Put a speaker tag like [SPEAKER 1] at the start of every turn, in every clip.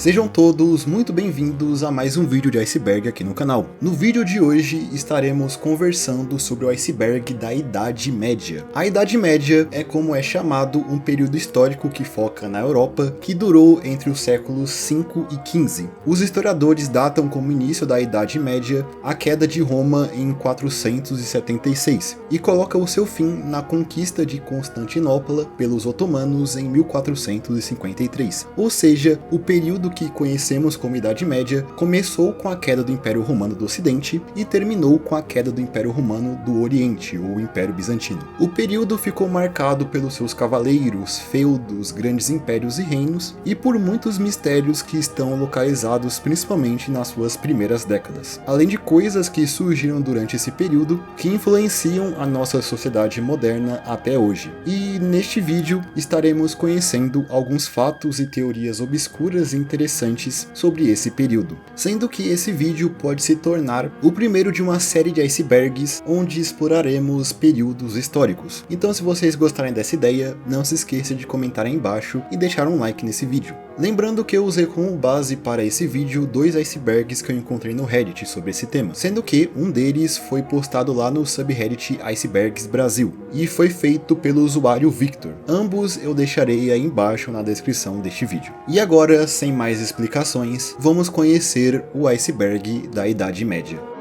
[SPEAKER 1] Sejam todos muito bem-vindos a mais um vídeo de iceberg aqui no canal. No vídeo de hoje estaremos conversando sobre o iceberg da Idade Média. A Idade Média é como é chamado um período histórico que foca na Europa, que durou entre os séculos 5 e 15. Os historiadores datam como início da Idade Média a queda de Roma em 476 e coloca o seu fim na conquista de Constantinopla pelos otomanos em 1453, ou seja, o período que conhecemos como Idade Média começou com a queda do Império Romano do Ocidente e terminou com a queda do Império Romano do Oriente, ou Império Bizantino. O período ficou marcado pelos seus cavaleiros, feudos, grandes impérios e reinos, e por muitos mistérios que estão localizados principalmente nas suas primeiras décadas, além de coisas que surgiram durante esse período que influenciam a nossa sociedade moderna até hoje. E neste vídeo estaremos conhecendo alguns fatos e teorias obscuras e interessantes sobre esse período, sendo que esse vídeo pode se tornar o primeiro de uma série de icebergs onde exploraremos períodos históricos. Então, se vocês gostarem dessa ideia, não se esqueça de comentar aí embaixo e deixar um like nesse vídeo. Lembrando que eu usei como base para esse vídeo dois icebergs que eu encontrei no Reddit sobre esse tema, sendo que um deles foi postado lá no subreddit Icebergs Brasil e foi feito pelo usuário Victor. Ambos eu deixarei aí embaixo na descrição deste vídeo. E agora, sem mais explicações, vamos conhecer o iceberg da Idade Média.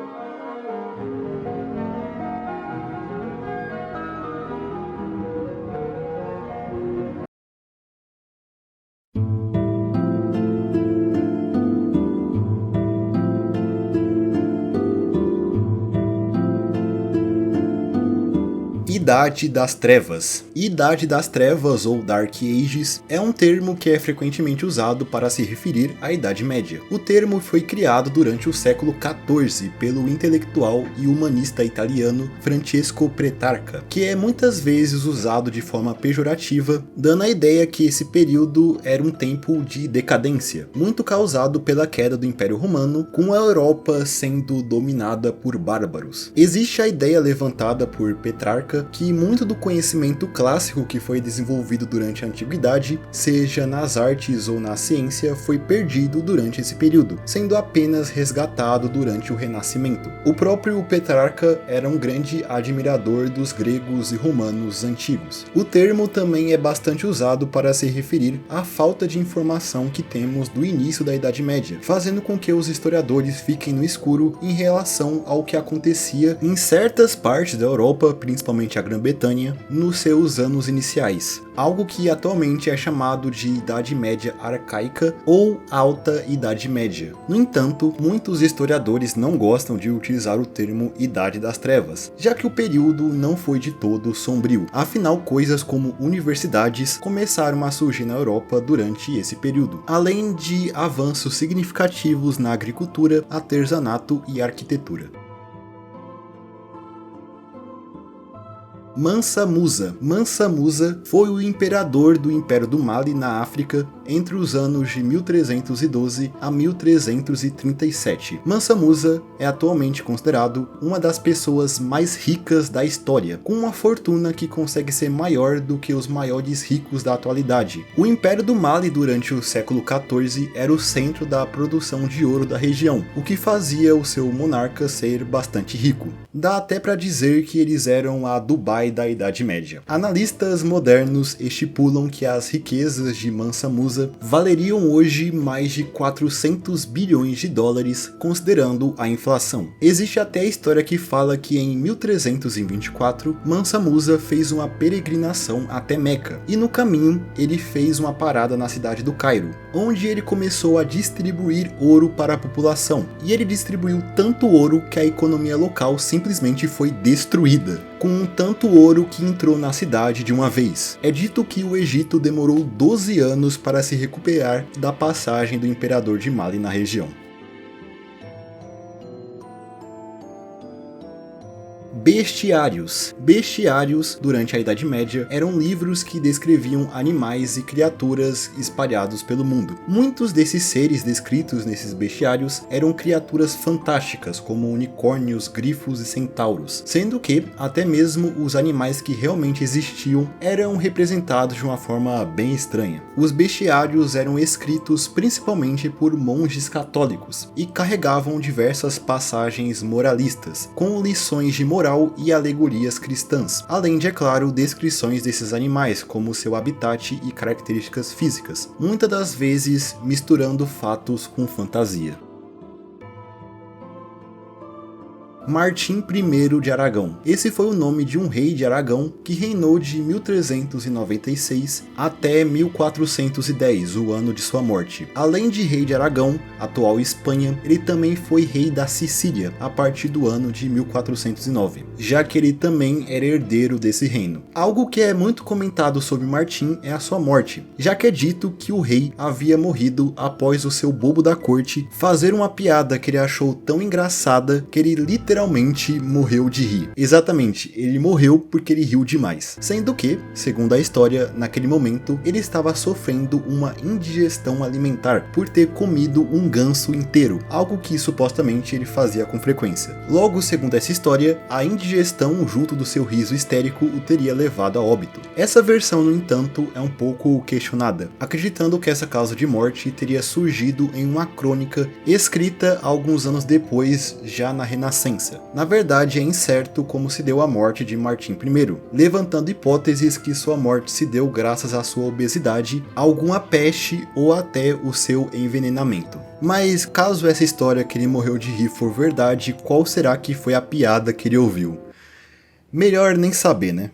[SPEAKER 1] Idade das Trevas. Idade das Trevas ou Dark Ages é um termo que é frequentemente usado para se referir à Idade Média. O termo foi criado durante o século XIV pelo intelectual e humanista italiano Francesco Petrarca, que é muitas vezes usado de forma pejorativa, dando a ideia que esse período era um tempo de decadência, muito causado pela queda do Império Romano, com a Europa sendo dominada por bárbaros. Existe a ideia levantada por Petrarca que muito do conhecimento clássico que foi desenvolvido durante a antiguidade, seja nas artes ou na ciência, foi perdido durante esse período, sendo apenas resgatado durante o Renascimento. O próprio Petrarca era um grande admirador dos gregos e romanos antigos. O termo também é bastante usado para se referir à falta de informação que temos do início da Idade Média, fazendo com que os historiadores fiquem no escuro em relação ao que acontecia em certas partes da Europa, principalmente a Grã-Bretanha, nos seus anos iniciais, algo que atualmente é chamado de Idade Média Arcaica ou Alta Idade Média. No entanto, muitos historiadores não gostam de utilizar o termo Idade das Trevas, já que o período não foi de todo sombrio, afinal coisas como universidades começaram a surgir na Europa durante esse período, além de avanços significativos na agricultura, artesanato e arquitetura. Mansa Musa. Mansa Musa foi o imperador do Império do Mali na África entre os anos de 1312 a 1337. Mansa Musa é atualmente considerado uma das pessoas mais ricas da história, com uma fortuna que consegue ser maior do que os maiores ricos da atualidade. O Império do Mali durante o século XIV era o centro da produção de ouro da região, o que fazia o seu monarca ser bastante rico. Dá até para dizer que eles eram a Dubai da Idade Média. Analistas modernos estipulam que as riquezas de Mansa Musa valeriam hoje mais de 400 bilhões de dólares, considerando a inflação. Existe até a história que fala que em 1324, Mansa Musa fez uma peregrinação até Meca, e no caminho ele fez uma parada na cidade do Cairo, onde ele começou a distribuir ouro para a população, e ele distribuiu tanto ouro que a economia local simplesmente foi destruída, com tanto ouro que entrou na cidade de uma vez. É dito que o Egito demorou 12 anos para se recuperar da passagem do imperador de Mali na região. Bestiários. Bestiários, durante a Idade Média, eram livros que descreviam animais e criaturas espalhados pelo mundo. Muitos desses seres descritos nesses bestiários eram criaturas fantásticas, como unicórnios, grifos e centauros, sendo que até mesmo os animais que realmente existiam eram representados de uma forma bem estranha. Os bestiários eram escritos principalmente por monges católicos e carregavam diversas passagens moralistas, com lições de moral e alegorias cristãs, além de, é claro, descrições desses animais, como seu habitat e características físicas, muitas das vezes misturando fatos com fantasia. Martim I de Aragão. Esse foi o nome de um rei de Aragão que reinou de 1396 até 1410, o ano de sua morte. Além de rei de Aragão, atual Espanha, ele também foi rei da Sicília a partir do ano de 1409, já que ele também era herdeiro desse reino. Algo que é muito comentado sobre Martim é a sua morte, já que é dito que o rei havia morrido após o seu bobo da corte fazer uma piada que ele achou tão engraçada que ele literalmente morreu de rir. Exatamente, ele morreu porque ele riu demais. Sendo que, segundo a história, naquele momento ele estava sofrendo uma indigestão alimentar por ter comido um ganso inteiro, algo que supostamente ele fazia com frequência. Logo, segundo essa história, a indigestão junto do seu riso histérico o teria levado a óbito. Essa versão, no entanto, é um pouco questionada, acreditando que essa causa de morte teria surgido em uma crônica escrita alguns anos depois, já na Renascença. Na verdade, é incerto como se deu a morte de Martim I, levantando hipóteses que sua morte se deu graças à sua obesidade, alguma peste ou até o seu envenenamento. Mas caso essa história que ele morreu de rir for verdade, qual será que foi a piada que ele ouviu? Melhor nem saber, né?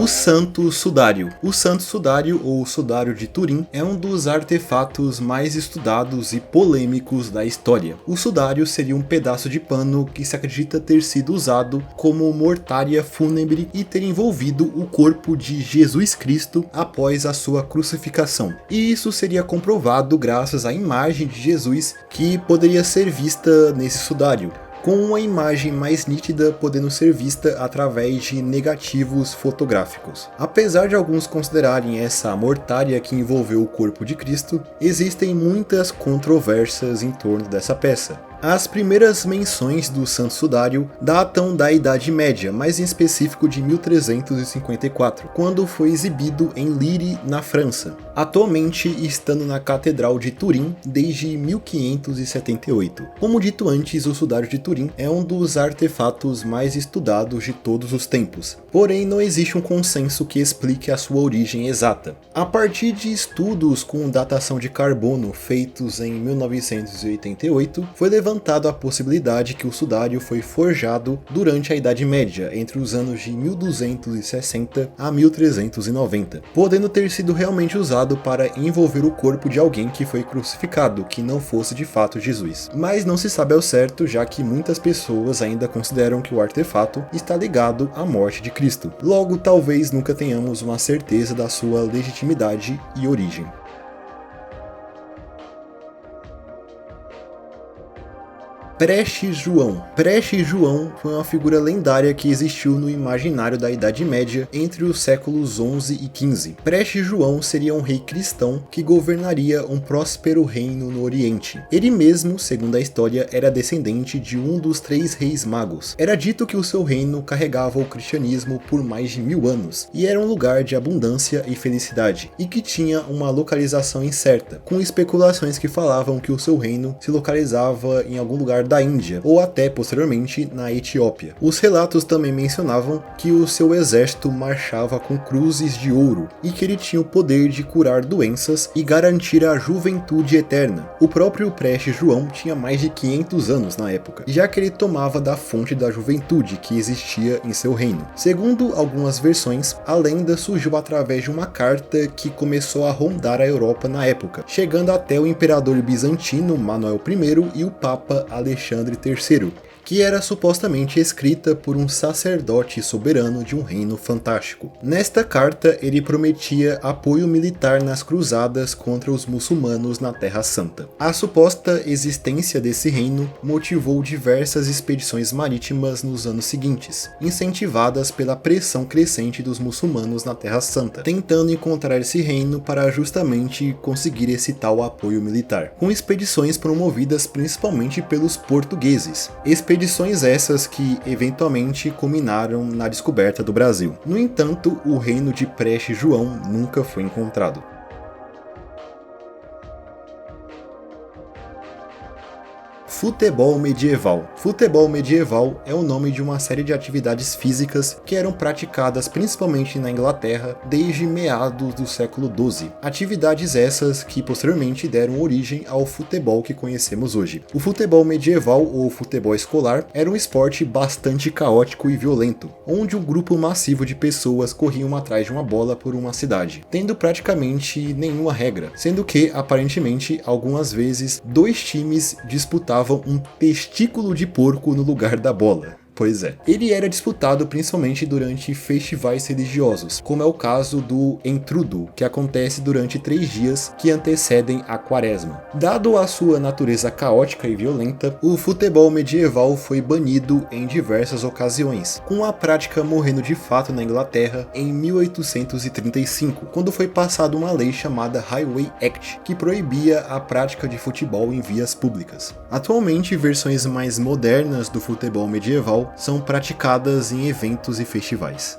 [SPEAKER 1] O Santo Sudário. O Santo Sudário, ou Sudário de Turim, é um dos artefatos mais estudados e polêmicos da história. O sudário seria um pedaço de pano que se acredita ter sido usado como mortaria fúnebre e ter envolvido o corpo de Jesus Cristo após a sua crucificação. E isso seria comprovado graças à imagem de Jesus que poderia ser vista nesse sudário, com uma imagem mais nítida podendo ser vista através de negativos fotográficos. Apesar de alguns considerarem essa mortaria que envolveu o corpo de Cristo, existem muitas controvérsias em torno dessa peça. As primeiras menções do Santo Sudário datam da Idade Média, mais em específico de 1354, quando foi exibido em Lille, na França, atualmente estando na Catedral de Turim desde 1578. Como dito antes, o Sudário de Turim é um dos artefatos mais estudados de todos os tempos, porém não existe um consenso que explique a sua origem exata. A partir de estudos com datação de carbono feitos em 1988, foi levantada a possibilidade que o sudário foi forjado durante a Idade Média, entre os anos de 1260 a 1390, podendo ter sido realmente usado para envolver o corpo de alguém que foi crucificado, que não fosse de fato Jesus. Mas não se sabe ao certo, já que muitas pessoas ainda consideram que o artefato está ligado à morte de Cristo. Logo, talvez nunca tenhamos uma certeza da sua legitimidade e origem. Prestes João. Prestes João foi uma figura lendária que existiu no imaginário da Idade Média entre os séculos XI e XV. Prestes João seria um rei cristão que governaria um próspero reino no Oriente. Ele mesmo, segundo a história, era descendente de um dos 3 reis magos. Era dito que o seu reino carregava o cristianismo por mais de 1000 anos, e era um lugar de abundância e felicidade, e que tinha uma localização incerta, com especulações que falavam que o seu reino se localizava em algum lugar da Índia, ou até posteriormente na Etiópia. Os relatos também mencionavam que o seu exército marchava com cruzes de ouro e que ele tinha o poder de curar doenças e garantir a juventude eterna. O próprio Prestes João tinha mais de 500 anos na época, já que ele tomava da fonte da juventude que existia em seu reino. Segundo algumas versões, a lenda surgiu através de uma carta que começou a rondar a Europa na época, chegando até o imperador bizantino Manuel I e o Papa Alexandre III, que era supostamente escrita por um sacerdote soberano de um reino fantástico. Nesta carta, ele prometia apoio militar nas cruzadas contra os muçulmanos na Terra Santa. A suposta existência desse reino motivou diversas expedições marítimas nos anos seguintes, incentivadas pela pressão crescente dos muçulmanos na Terra Santa, tentando encontrar esse reino para justamente conseguir esse tal apoio militar, com expedições promovidas principalmente pelos portugueses. Expedições essas que eventualmente culminaram na descoberta do Brasil. No entanto, o reino de Preste João nunca foi encontrado. Futebol medieval. Futebol medieval é o nome de uma série de atividades físicas que eram praticadas principalmente na Inglaterra desde meados do século XII. Atividades essas que posteriormente deram origem ao futebol que conhecemos hoje. O futebol medieval ou futebol escolar era um esporte bastante caótico e violento, onde um grupo massivo de pessoas corriam atrás de uma bola por uma cidade, tendo praticamente nenhuma regra, sendo que, aparentemente, algumas vezes, dois times disputavam um testículo de porco no lugar da bola. Pois é. Ele era disputado principalmente durante festivais religiosos, como é o caso do Entrudo, que acontece durante 3 dias que antecedem a Quaresma. Dado a sua natureza caótica e violenta, o futebol medieval foi banido em diversas ocasiões, com a prática morrendo de fato na Inglaterra em 1835, quando foi passada uma lei chamada Highway Act, que proibia a prática de futebol em vias públicas. Atualmente, versões mais modernas do futebol medieval são praticadas em eventos e festivais.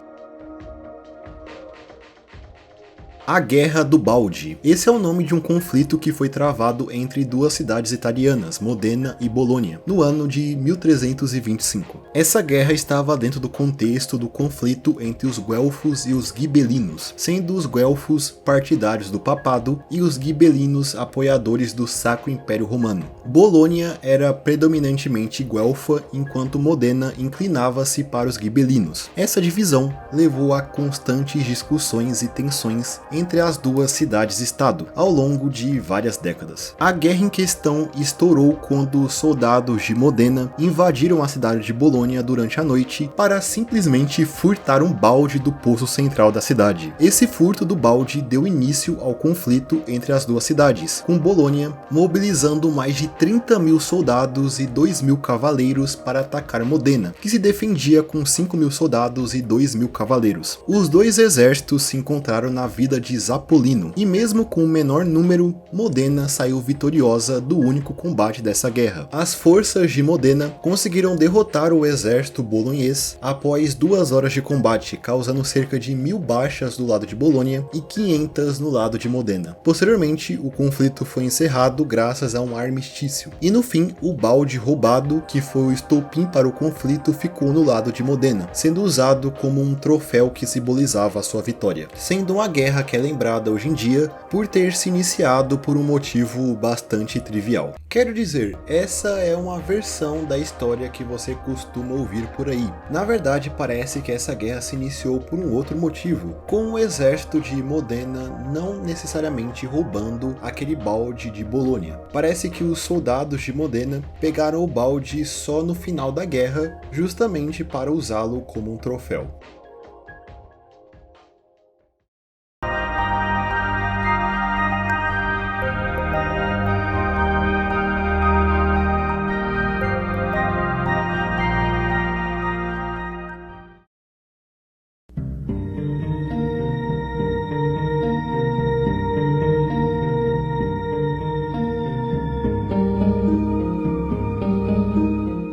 [SPEAKER 1] A Guerra do Balde. Esse é o nome de um conflito que foi travado entre duas cidades italianas, Modena e Bolonha, no ano de 1325. Essa guerra estava dentro do contexto do conflito entre os guelfos e os gibelinos, sendo os guelfos partidários do papado e os gibelinos apoiadores do Sacro Império Romano. Bolonha era predominantemente guelfa, enquanto Modena inclinava-se para os gibelinos. Essa divisão levou a constantes discussões e tensões entre as duas cidades-estado ao longo de várias décadas. A guerra em questão estourou quando os soldados de Modena invadiram a cidade de Bolonha durante a noite para simplesmente furtar um balde do poço central da cidade. Esse furto do balde deu início ao conflito entre as duas cidades, com Bolonha mobilizando mais de 30 mil soldados e 2 mil cavaleiros para atacar Modena, que se defendia com 5 mil soldados e 2 mil cavaleiros. Os dois exércitos se encontraram na vida de Zapolino, e mesmo com o menor número, Modena saiu vitoriosa do único combate dessa guerra. As forças de Modena conseguiram derrotar o exército bolonhês após 2 horas de combate, causando cerca de 1000 baixas do lado de Bolonha e 500 no lado de Modena. Posteriormente, o conflito foi encerrado graças a um armistício, e no fim, o balde roubado, que foi o estopim para o conflito, ficou no lado de Modena, sendo usado como um troféu que simbolizava a sua vitória, sendo uma guerra que é lembrada hoje em dia por ter se iniciado por um motivo bastante trivial. Quero dizer, essa é uma versão da história que você costuma ouvir por aí. Na verdade, parece que essa guerra se iniciou por um outro motivo, com o exército de Modena não necessariamente roubando aquele balde de Bolonha. Parece que os soldados de Modena pegaram o balde só no final da guerra, justamente para usá-lo como um troféu.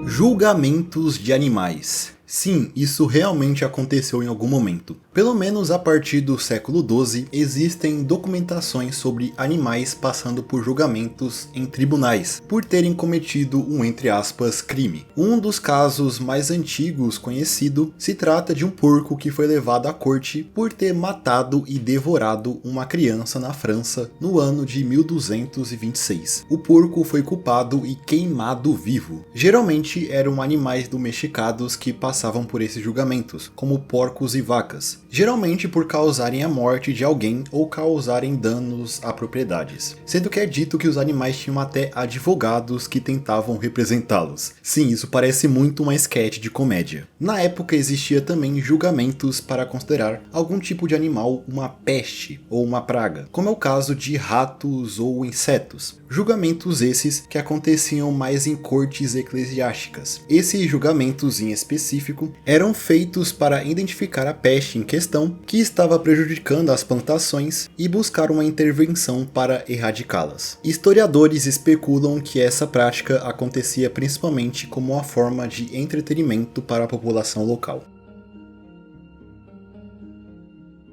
[SPEAKER 1] Julgamentos de animais. Sim, isso realmente aconteceu em algum momento. Pelo menos a partir do século XII, existem documentações sobre animais passando por julgamentos em tribunais, por terem cometido um, entre aspas, crime. Um dos casos mais antigos conhecido se trata de um porco que foi levado à corte por ter matado e devorado uma criança na França no ano de 1226. O porco foi culpado e queimado vivo. Geralmente eram animais domesticados que passavam por esses julgamentos, como porcos e vacas. geralmente por causarem a morte de alguém ou causarem danos a propriedades, sendo que é dito que os animais tinham até advogados que tentavam representá-los. Sim, isso parece muito uma sketch de comédia. Na época existia também julgamentos para considerar algum tipo de animal uma peste ou uma praga, como é o caso de ratos ou insetos. Julgamentos esses que aconteciam mais em cortes eclesiásticas. Esses julgamentos em específico eram feitos para identificar a peste em questão que estava prejudicando as plantações e buscar uma intervenção para erradicá-las. Historiadores especulam que essa prática acontecia principalmente como uma forma de entretenimento para a população local.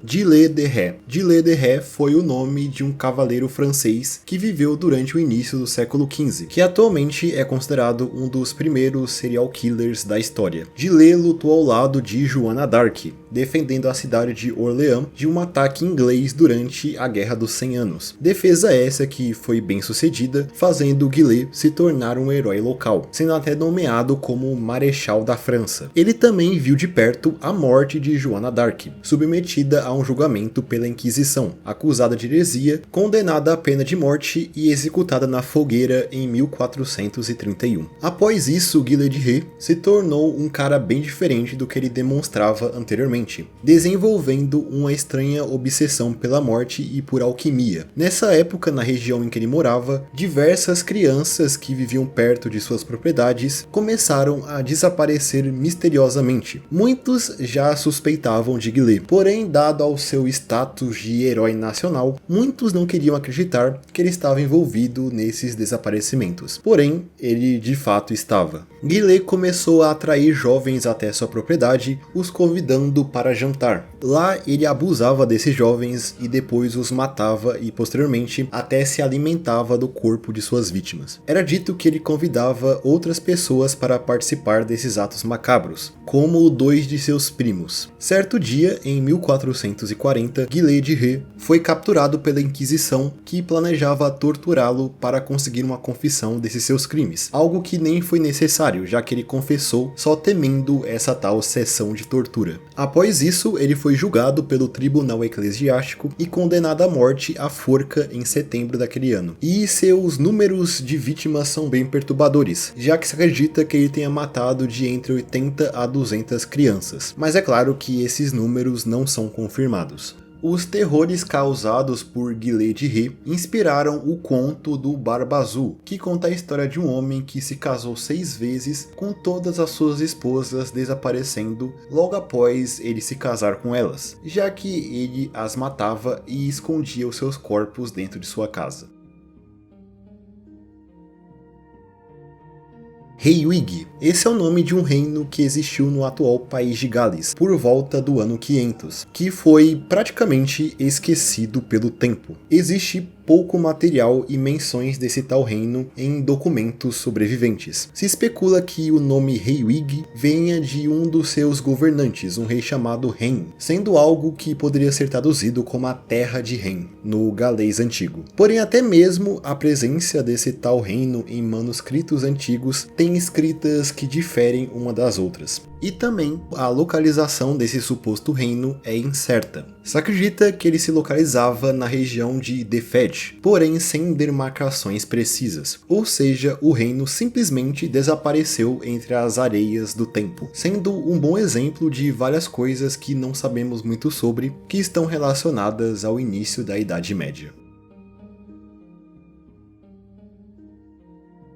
[SPEAKER 1] Gilles de Rais. Gilles de Rais foi o nome de um cavaleiro francês que viveu durante o início do século XV, que atualmente é considerado um dos primeiros serial killers da história. Gilles lutou ao lado de Joana d'Arc, defendendo a cidade de Orleans de um ataque inglês durante a Guerra dos 100 Anos. Defesa essa que foi bem sucedida, fazendo Gilles se tornar um herói local, sendo até nomeado como Marechal da França. Ele também viu de perto a morte de Joana d'Arc, submetida a um julgamento pela Inquisição, acusada de heresia, condenada à pena de morte e executada na fogueira em 1431. Após isso, Gilles de Rais se tornou um cara bem diferente do que ele demonstrava anteriormente, desenvolvendo uma estranha obsessão pela morte e por alquimia. Nessa época, na região em que ele morava, diversas crianças que viviam perto de suas propriedades começaram a desaparecer misteriosamente. Muitos já suspeitavam de Gilles, porém, dado ao seu status de herói nacional, muitos não queriam acreditar que ele estava envolvido nesses desaparecimentos. Porém, ele de fato estava. Gilles começou a atrair jovens até sua propriedade, os convidando para jantar. Lá ele abusava desses jovens e depois os matava e posteriormente até se alimentava do corpo de suas vítimas. Era dito que ele convidava outras pessoas para participar desses atos macabros, como 2 de seus primos. Certo dia, em 1440, Gilles de Rais foi capturado pela Inquisição, que planejava torturá-lo para conseguir uma confissão desses seus crimes, algo que nem foi necessário, já que ele confessou só temendo essa tal sessão de tortura. Após isso, ele foi julgado pelo Tribunal Eclesiástico e condenado à morte à forca em setembro daquele ano. E seus números de vítimas são bem perturbadores, já que se acredita que ele tenha matado de entre 80 a 200 crianças, mas é claro que esses números não são confirmados. Os terrores causados por Gilles de Rais inspiraram o conto do Barba Azul, que conta a história de um homem que se casou 6 vezes, com todas as suas esposas desaparecendo logo após ele se casar com elas, já que ele as matava e escondia os seus corpos dentro de sua casa. Heiwig. Esse é o nome de um reino que existiu no atual país de Gales, por volta do ano 500, que foi praticamente esquecido pelo tempo. Existe pouco material e menções desse tal reino em documentos sobreviventes. Se especula que o nome Heiwig venha de um dos seus governantes, um rei chamado Hen, sendo algo que poderia ser traduzido como a Terra de Hen, no galês antigo. Porém, até mesmo a presença desse tal reino em manuscritos antigos tem escritas que diferem uma das outras. E também a localização desse suposto reino é incerta. Se acredita que ele se localizava na região de Defed, porém sem demarcações precisas, ou seja, o reino simplesmente desapareceu entre as areias do tempo, sendo um bom exemplo de várias coisas que não sabemos muito sobre, que estão relacionadas ao início da Idade Média.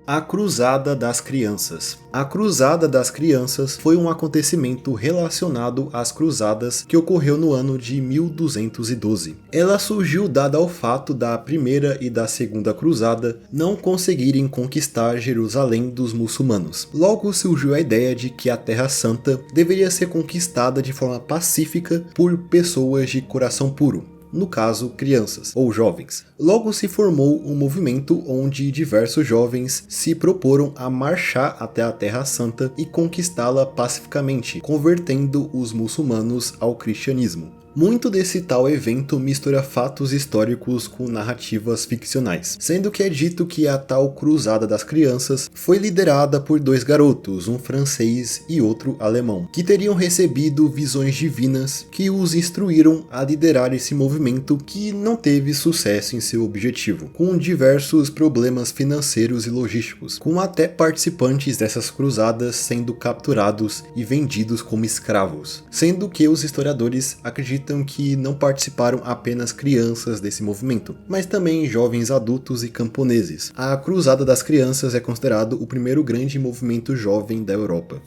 [SPEAKER 1] A Cruzada das Crianças. A Cruzada das Crianças foi um acontecimento relacionado às cruzadas que ocorreu no ano de 1212. Ela surgiu dada ao fato da primeira e da segunda cruzada não conseguirem conquistar Jerusalém dos muçulmanos. Logo surgiu a ideia de que a Terra Santa deveria ser conquistada de forma pacífica por pessoas de coração puro. No caso, crianças ou jovens. Logo se formou um movimento onde diversos jovens se proporam a marchar até a Terra Santa e conquistá-la pacificamente, convertendo os muçulmanos ao cristianismo. Muito desse tal evento mistura fatos históricos com narrativas ficcionais, sendo que é dito que a tal Cruzada das Crianças foi liderada por dois garotos, um francês e outro alemão, que teriam recebido visões divinas que os instruíram a liderar esse movimento que não teve sucesso em seu objetivo, com diversos problemas financeiros e logísticos, com até participantes dessas cruzadas sendo capturados e vendidos como escravos, sendo que os historiadores acreditam que não participaram apenas crianças desse movimento, mas também jovens adultos e camponeses. A Cruzada das Crianças é considerado o primeiro grande movimento jovem da Europa.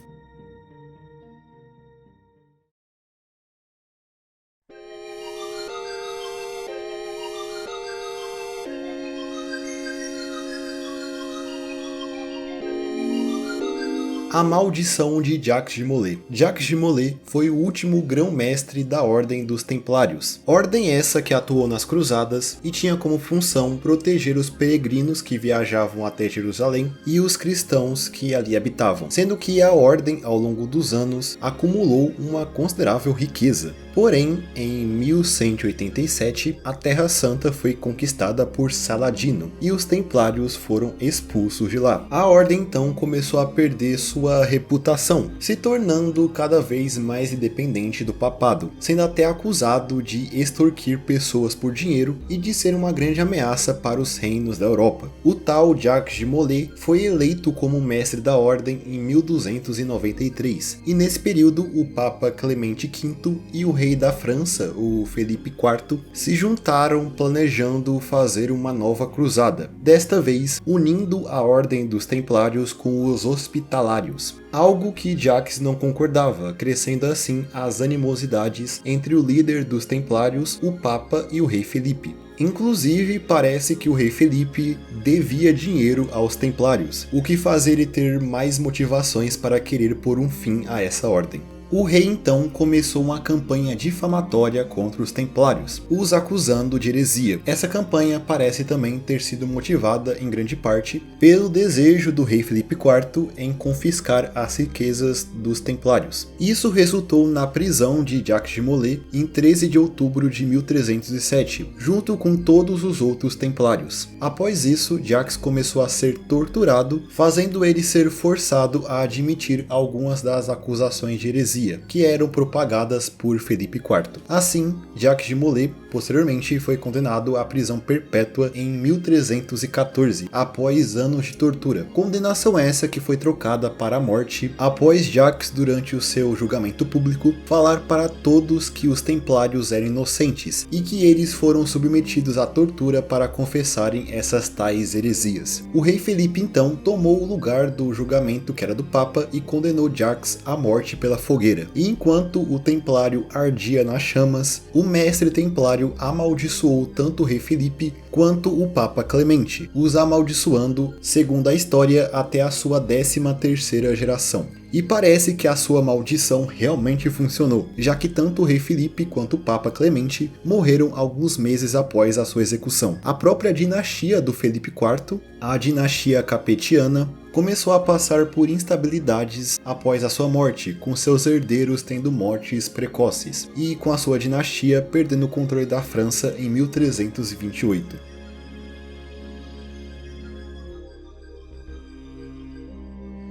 [SPEAKER 1] A maldição de Jacques de Molay. Jacques de Molay foi o último grão-mestre da Ordem dos Templários. Ordem essa que atuou nas cruzadas e tinha como função proteger os peregrinos que viajavam até Jerusalém e os cristãos que ali habitavam, sendo que a Ordem, ao longo dos anos, acumulou uma considerável riqueza. Porém, em 1187, a Terra Santa foi conquistada por Saladino e os Templários foram expulsos de lá. A Ordem então começou a perder sua reputação, se tornando cada vez mais independente do papado, sendo até acusado de extorquir pessoas por dinheiro e de ser uma grande ameaça para os reinos da Europa. O tal Jacques de Molay foi eleito como mestre da Ordem em 1293, e nesse período o Papa Clemente V e o rei da França, o Felipe IV, se juntaram planejando fazer uma nova cruzada, desta vez unindo a Ordem dos Templários com os Hospitalários, algo que Jacques não concordava, crescendo assim as animosidades entre o líder dos Templários, o Papa e o rei Felipe. Inclusive, parece que o rei Felipe devia dinheiro aos Templários, o que faz ele ter mais motivações para querer pôr um fim a essa ordem. O rei então começou uma campanha difamatória contra os Templários, os acusando de heresia. Essa campanha parece também ter sido motivada em grande parte pelo desejo do rei Felipe IV em confiscar as riquezas dos Templários. Isso resultou na prisão de Jacques de Molay em 13 de outubro de 1307, junto com todos os outros Templários. Após isso, Jacques começou a ser torturado, fazendo ele ser forçado a admitir algumas das acusações de heresia que eram propagadas por Felipe IV. Assim, Jacques de Molay posteriormente foi condenado à prisão perpétua em 1314, após anos de tortura. Condenação essa que foi trocada para a morte após Jacques, durante o seu julgamento público, falar para todos que os Templários eram inocentes e que eles foram submetidos à tortura para confessarem essas tais heresias. O rei Felipe então tomou o lugar do julgamento que era do Papa e condenou Jacques à morte pela fogueira. E enquanto o Templário ardia nas chamas, o mestre Templário amaldiçoou tanto o rei Felipe quanto o Papa Clemente, os amaldiçoando, segundo a história, até a sua 13ª geração. E parece que a sua maldição realmente funcionou, já que tanto o rei Felipe quanto o Papa Clemente morreram alguns meses após a sua execução. A própria dinastia do Felipe IV, a dinastia capetiana, começou a passar por instabilidades após a sua morte, com seus herdeiros tendo mortes precoces, e com a sua dinastia perdendo o controle da França em 1328.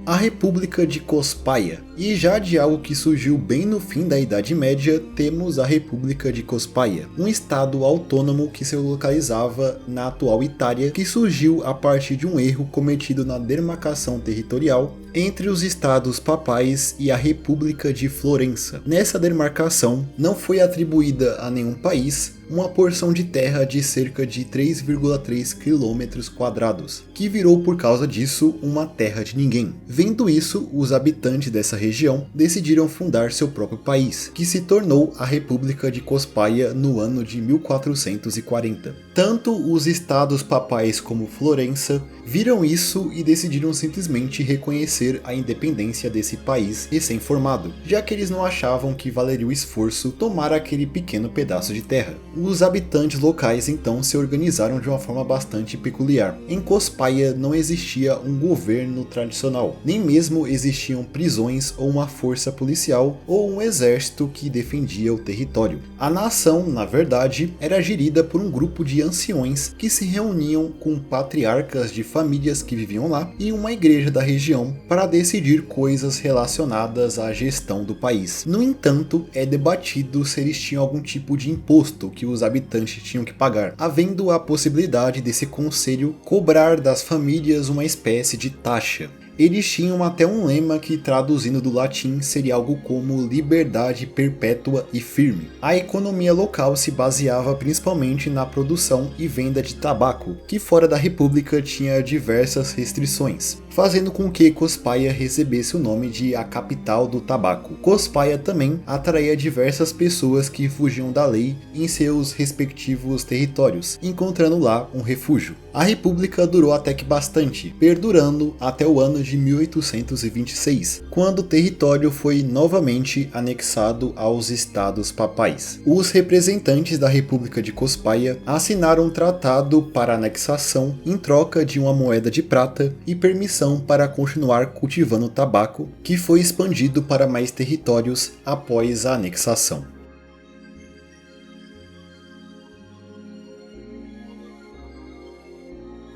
[SPEAKER 1] A República de Cospaia. E já de algo que surgiu bem no fim da Idade Média, temos a República de Cospaia, um estado autônomo que se localizava na atual Itália, que surgiu a partir de um erro cometido na demarcação territorial entre os estados papais e a República de Florença. Nessa demarcação, não foi atribuída a nenhum país uma porção de terra de cerca de 3,3 km², que virou por causa disso uma terra de ninguém. Vendo isso, os habitantes dessa região decidiram fundar seu próprio país, que se tornou a República de Cospaia no ano de 1440. Tanto os estados papais como Florença viram isso e decidiram simplesmente reconhecer a independência desse país recém-formado, já que eles não achavam que valeria o esforço tomar aquele pequeno pedaço de terra. Os habitantes locais então se organizaram de uma forma bastante peculiar. Em Cospaia não existia um governo tradicional, nem mesmo existiam prisões ou uma força policial ou um exército que defendia o território. A nação, na verdade, era gerida por um grupo de anciões que se reuniam com patriarcas de famílias que viviam lá e uma igreja da região para decidir coisas relacionadas à gestão do país. No entanto, é debatido se eles tinham algum tipo de imposto que os habitantes tinham que pagar, havendo a possibilidade desse conselho cobrar das famílias uma espécie de taxa. Eles tinham até um lema que, traduzindo do latim, seria algo como liberdade perpétua e firme. A economia local se baseava principalmente na produção e venda de tabaco, que fora da república tinha diversas restrições, fazendo com que Cospaia recebesse o nome de a capital do tabaco. Cospaia também atraía diversas pessoas que fugiam da lei em seus respectivos territórios, encontrando lá um refúgio. A república durou até que bastante, perdurando até o ano de 1826, quando o território foi novamente anexado aos estados papais. Os representantes da República de Cospaia assinaram um tratado para anexação em troca de uma moeda de prata e permissão para continuar cultivando tabaco, que foi expandido para mais territórios após a anexação.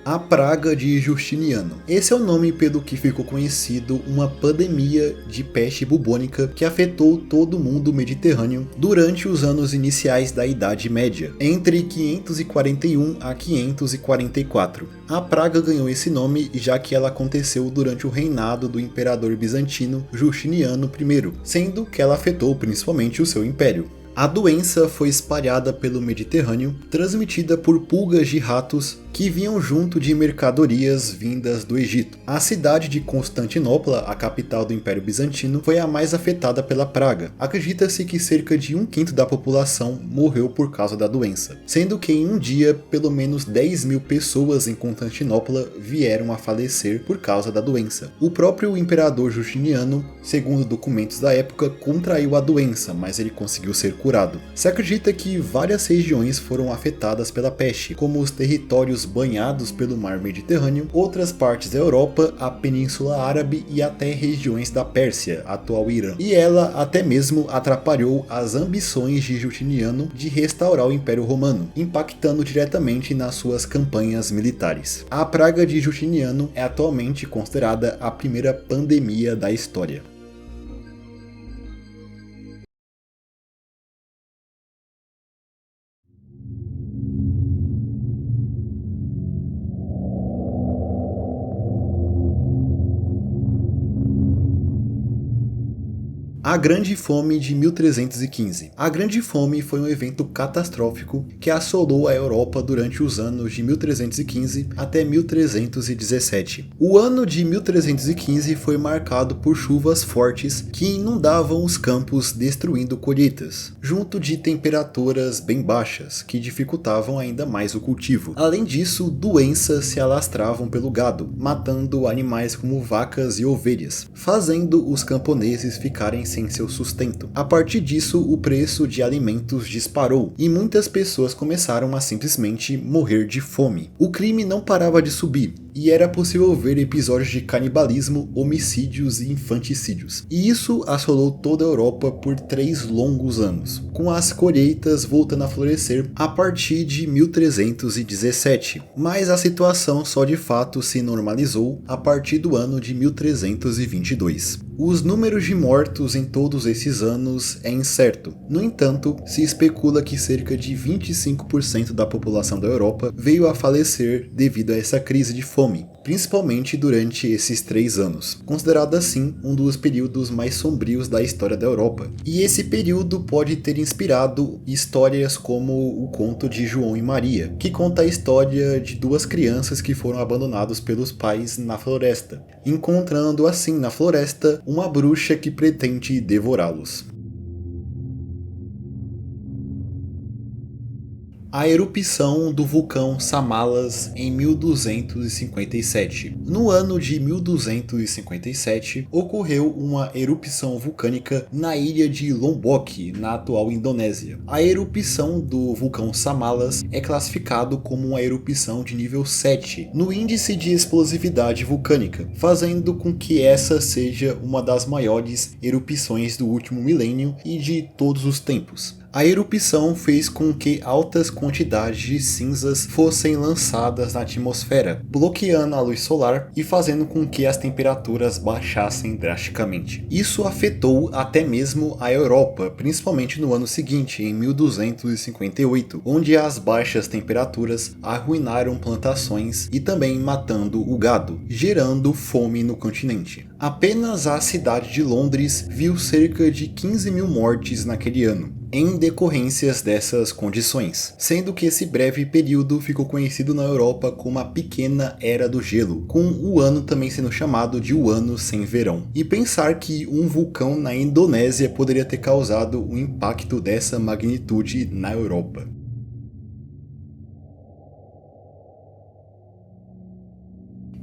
[SPEAKER 1] A Praga de Justiniano. Esse é o nome pelo que ficou conhecido uma pandemia de peste bubônica que afetou todo o mundo mediterrâneo durante os anos iniciais da Idade Média, entre 541 a 544. A praga ganhou esse nome já que ela aconteceu durante o reinado do imperador bizantino Justiniano I, sendo que ela afetou principalmente o seu império. A doença foi espalhada pelo Mediterrâneo, transmitida por pulgas de ratos que vinham junto de mercadorias vindas do Egito. A cidade de Constantinopla, a capital do Império Bizantino, foi a mais afetada pela praga. Acredita-se que cerca de 1/5 da população morreu por causa da doença, sendo que em um dia, pelo menos 10.000 pessoas em Constantinopla vieram a falecer por causa da doença. O próprio imperador Justiniano, segundo documentos da época, contraiu a doença, mas ele conseguiu ser curado. Se acredita que várias regiões foram afetadas pela peste, como os territórios banhados pelo mar Mediterrâneo, outras partes da Europa, a Península Árabe e até regiões da Pérsia, atual Irã. E ela até mesmo atrapalhou as ambições de Justiniano de restaurar o Império Romano, impactando diretamente nas suas campanhas militares. A praga de Justiniano é atualmente considerada a primeira pandemia da história. A Grande Fome de 1315. A Grande Fome foi um evento catastrófico que assolou a Europa durante os anos de 1315 até 1317. O ano de 1315 foi marcado por chuvas fortes que inundavam os campos, destruindo colheitas, junto de temperaturas bem baixas que dificultavam ainda mais o cultivo. Além disso, doenças se alastravam pelo gado, matando animais como vacas e ovelhas, fazendo os camponeses ficarem sem seu sustento. A partir disso, o preço de alimentos disparou e muitas pessoas começaram a simplesmente morrer de fome. O crime não parava de subir e era possível ver episódios de canibalismo, homicídios e infanticídios. E isso assolou toda a Europa por 3 longos anos, com as colheitas voltando a florescer a partir de 1317. Mas a situação só de fato se normalizou a partir do ano de 1322. Os números de mortos em todos esses anos é incerto. No entanto, se especula que cerca de 25% da população da Europa veio a falecer devido a essa crise de fome, principalmente durante esses 3 anos, considerado assim um dos períodos mais sombrios da história da Europa. E esse período pode ter inspirado histórias como o conto de João e Maria, que conta a história de 2 crianças que foram abandonados pelos pais na floresta, encontrando assim na floresta uma bruxa que pretende devorá-los. A erupção do vulcão Samalas em 1257. No ano de 1257, ocorreu uma erupção vulcânica na ilha de Lombok, na atual Indonésia. A erupção do vulcão Samalas é classificado como uma erupção de nível 7 no índice de explosividade vulcânica, fazendo com que essa seja uma das maiores erupções do último milênio e de todos os tempos. A erupção fez com que altas quantidades de cinzas fossem lançadas na atmosfera, bloqueando a luz solar e fazendo com que as temperaturas baixassem drasticamente. Isso afetou até mesmo a Europa, principalmente no ano seguinte, em 1258, onde as baixas temperaturas arruinaram plantações e também matando o gado, gerando fome no continente. Apenas a cidade de Londres viu cerca de 15 mil mortes naquele ano, em decorrências dessas condições, sendo que esse breve período ficou conhecido na Europa como a Pequena Era do Gelo, com o ano também sendo chamado de o Ano Sem Verão. E pensar que um vulcão na Indonésia poderia ter causado um impacto dessa magnitude na Europa.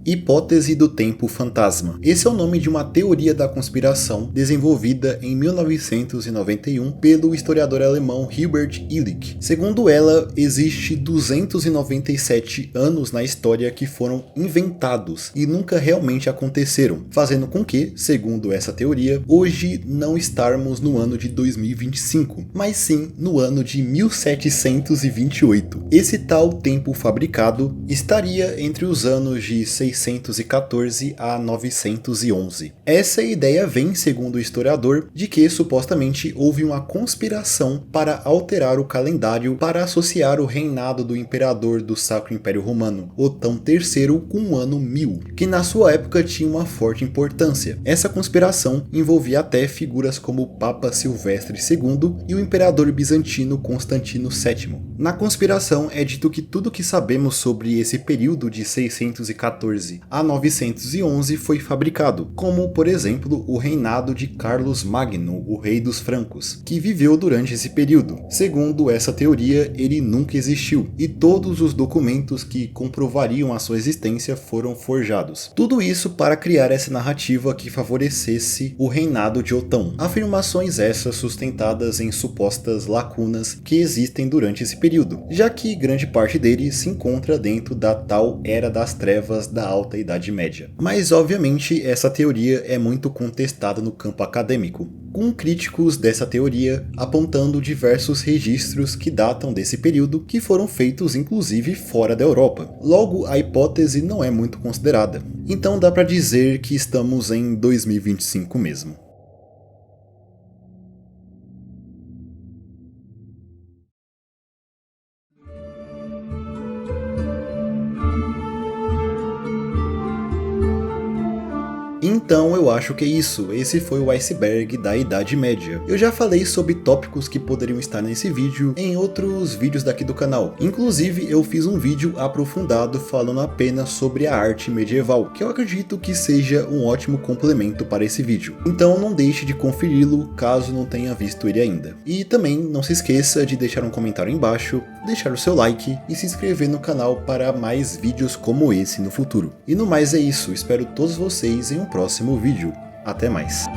[SPEAKER 1] Hipótese do tempo fantasma. Esse é o nome de uma teoria da conspiração desenvolvida em 1991 pelo historiador alemão Herbert Illich. Segundo ela, existe 297 anos na história que foram inventados e nunca realmente aconteceram, fazendo com que, segundo essa teoria, hoje não estarmos no ano de 2025, mas sim no ano de 1728. Esse tal tempo fabricado estaria entre os anos de 614 a 911. Essa ideia vem, segundo o historiador, de que supostamente houve uma conspiração para alterar o calendário para associar o reinado do imperador do Sacro Império Romano, Otão III, com o ano 1000, que na sua época tinha uma forte importância. Essa conspiração envolvia até figuras como o Papa Silvestre II e o imperador bizantino Constantino VII. Na conspiração é dito que tudo que sabemos sobre esse período de 614 a 911 foi fabricado, como por exemplo o reinado de Carlos Magno, o rei dos francos, que viveu durante esse período. Segundo essa teoria, ele nunca existiu e todos os documentos que comprovariam a sua existência foram forjados. Tudo isso para criar essa narrativa que favorecesse o reinado de Otão. Afirmações essas sustentadas em supostas lacunas que existem durante esse período, já que grande parte dele se encontra dentro da tal Era das Trevas da Alta Idade Média. Mas obviamente essa teoria é muito contestada no campo acadêmico, com críticos dessa teoria apontando diversos registros que datam desse período que foram feitos inclusive fora da Europa. Logo, a hipótese não é muito considerada. Então dá para dizer que estamos em 2025 mesmo. Então eu acho que é isso, esse foi o iceberg da Idade Média. Eu já falei sobre tópicos que poderiam estar nesse vídeo em outros vídeos daqui do canal. Inclusive eu fiz um vídeo aprofundado falando apenas sobre a arte medieval, que eu acredito que seja um ótimo complemento para esse vídeo. Então não deixe de conferi-lo caso não tenha visto ele ainda. E também não se esqueça de deixar um comentário embaixo, deixar o seu like e se inscrever no canal para mais vídeos como esse no futuro. E no mais é isso, espero todos vocês em um próximo vídeo. Até mais.